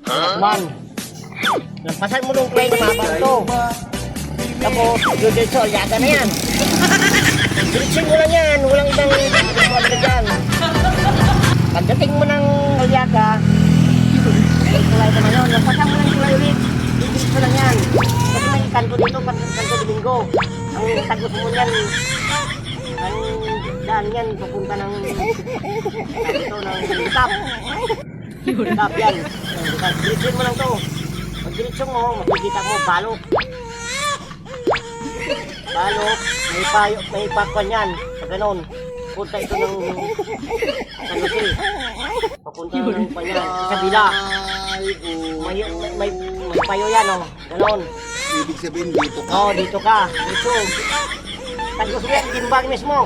Man. Lampasan mo nung play, mabang to. Tapos, diretso, yaga na yan. Diretsin mo lang yan, walang ibang wala ka dyan. Pagdating mo ng yaga, kulay naman yun, lampasan mo lang kulay ulit. Diretso lang yan. Kasi may kanto dito, kanto Domingo. Ang tagos mo yan, ang daan yan, papunta ng dito ng Tap. Tap yan. Diretsin mo lang to. Pag diretso mo, makikita mo, balok. Balok, may pakwan yan. Sa ganon, punta ito ng kanusil. Papunta ng panyan, sa bila. May payo yan, oh. Ganon. Ibig sabihin dito ka. Oo, dito ka. Dito. Tagos mo yan, Gimbag mismo.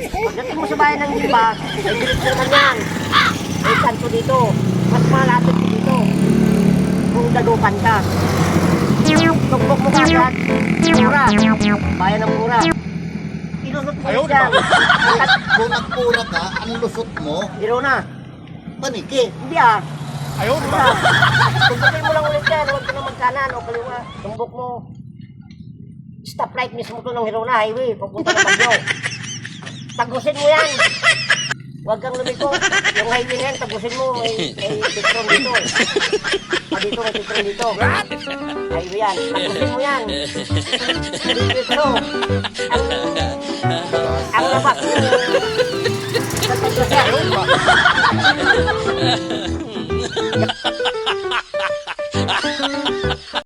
Pagdating mo sa bayan ng Gimbag, may diretso naman yan. May kanto dito. Mas malapit dito. Kung dadukan ka. Tugbok mo ka agad. Mura. Bayan ng Mura. Ilusot mo Ayaw dyan. Kung nagpura ka, ang lusot mo, Irona. paniki. Hindi ah. Ayaw Hindi ah. Tugbokin mo lang ulit yan. Huwag ka na magkanan o kaliwa. Tumbok mo. Stoplight mismo to ng Hirona Highway. Papunta ng Bagyo. Tagusin mo yan. Huwag kang lumiko. Yung highway na yan, tagusin mo. May petron dito. Dito may petron dito. Highway yan. Tagusin mo yan. Petro. Ang labas mo. Tatagos yan.